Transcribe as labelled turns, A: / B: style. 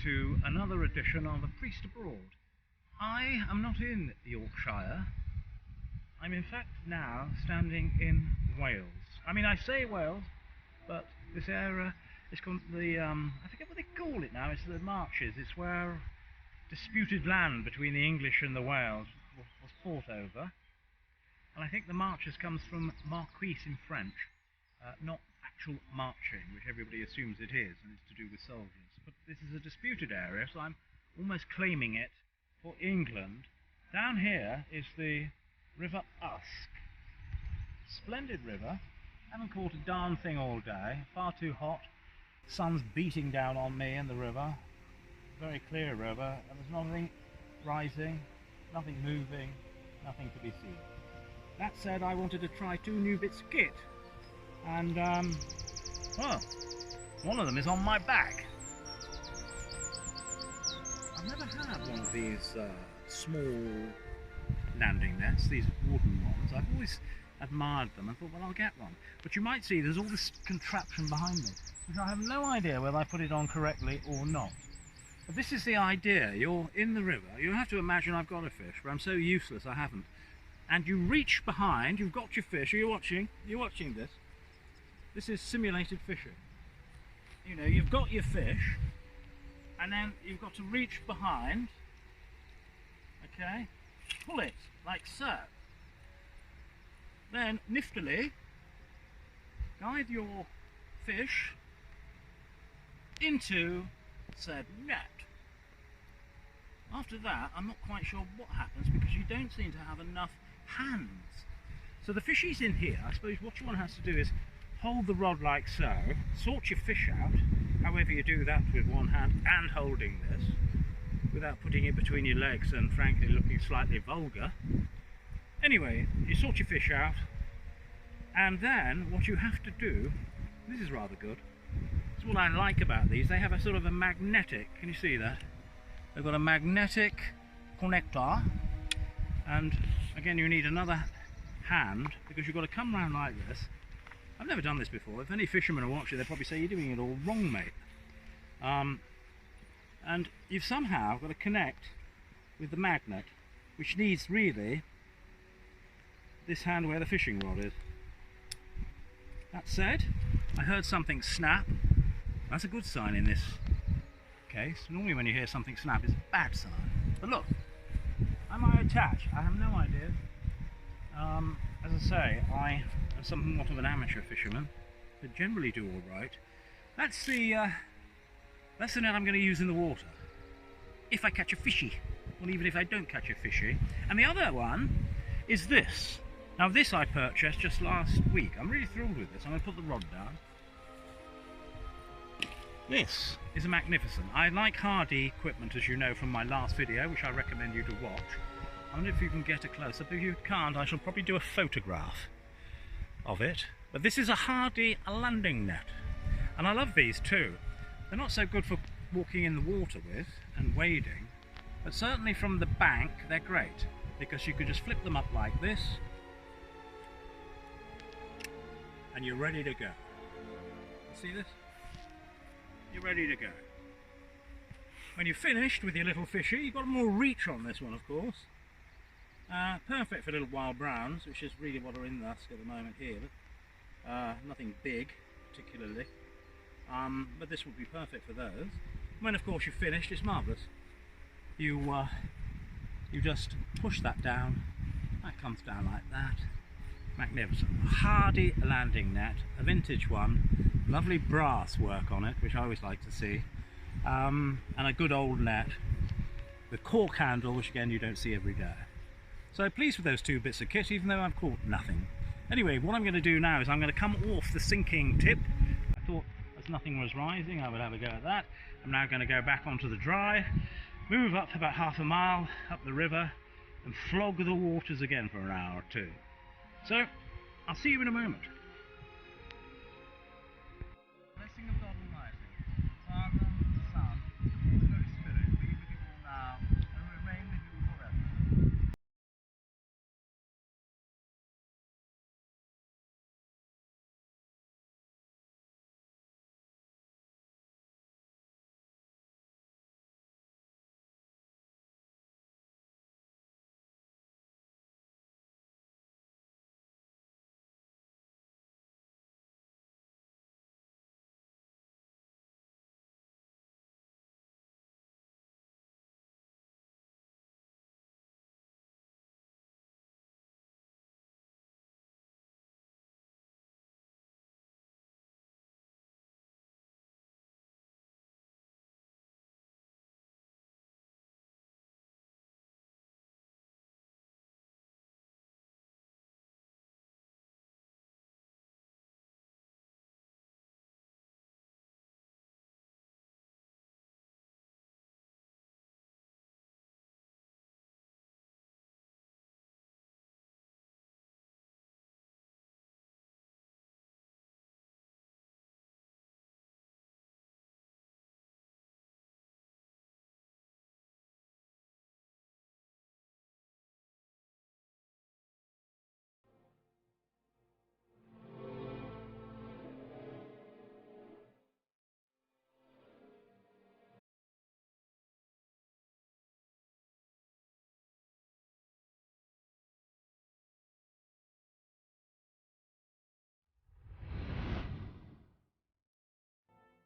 A: to another edition of A Priest Abroad. I am not in Yorkshire. I'm in fact now standing in Wales. I mean, I say Wales, but this area is called the, I forget what they call it now, it's the Marches. It's where disputed land between the English and the Wales was fought over. And I think the Marches comes from marquise in French, not actual marching, which everybody assumes it is, and it's to do with soldiers. But this is a disputed area, so I'm almost claiming it for England. Down here is the River Usk. Splendid river. Haven't caught a darn thing all day. Far too hot. Sun's beating down on me and the river. Very clear river, and there's nothing rising, nothing moving, nothing to be seen. That said, I wanted to try two new bits of kit, and well, one of them is on my back. I've never had one of these small landing nets, these wooden ones. I've always admired them and thought, well, I'll get one. But you might see there's all this contraption behind me, which I have no idea whether I put it on correctly or not. But this is the idea. You're in the river. You have to imagine I've got a fish, but I'm so useless I haven't. And you reach behind, you've got your fish. Are you watching? You're watching this. This is simulated fishing. You know, you've got your fish, and then you've got to reach behind, okay, pull it like so. Then, niftily, guide your fish into said net. After that, I'm not quite sure what happens because you don't seem to have enough hands. So the fishy's in here. I suppose what one has to do is hold the rod like so, sort your fish out, however you do that with one hand and holding this, without putting it between your legs and frankly looking slightly vulgar. Anyway, you sort your fish out, and then what you have to do, this is rather good, it's what I like about these, they have a sort of a magnetic, can you see that? They've got a magnetic connector, and again you need another hand because you've got to come round like this. I've never done this before. If any fishermen are watching, they'll probably say you're doing it all wrong, mate. And you've somehow got to connect with the magnet, which needs really this hand where the fishing rod is. That said, I heard something snap. That's a good sign in this case. Normally when you hear something snap, it's a bad sign. But look, am I attached? I have no idea. As I say, I am somewhat of an amateur fisherman, but generally do all right. That's the net I'm going to use in the water, if I catch a fishy, or even if I don't catch a fishy. And the other one is this. Now this I purchased just last week. I'm really thrilled with this. I'm going to put the rod down. This is a magnificent. I like hardy equipment, as you know from my last video, which I recommend you to watch. I wonder if you can get a close-up. If you can't, I shall probably do a photograph of it. But this is a hardy landing net. And I love these too. They're not so good for walking in the water with and wading, but certainly from the bank they're great, because you can just flip them up like this and you're ready to go. See this? You're ready to go. When you're finished with your little fishy, you've got more reach on this one, of course. Perfect for little wild browns, which is really what are in the Usk at the moment here. Nothing big, particularly. But this would be perfect for those. When, of course, you're finished, it's marvellous. You just push that down. That comes down like that. Magnificent. Hardy landing net, a vintage one. Lovely brass work on it, which I always like to see. And a good old net with cork handle, which again you don't see every day. So pleased with those two bits of kit, even though I've caught nothing. Anyway, what I'm going to do now is I'm going to come off the sinking tip. I thought as nothing was rising, I would have a go at that. I'm now going to go back onto the dry, move up about half a mile up the river, and flog the waters again for an hour or two. So, I'll see you in a moment.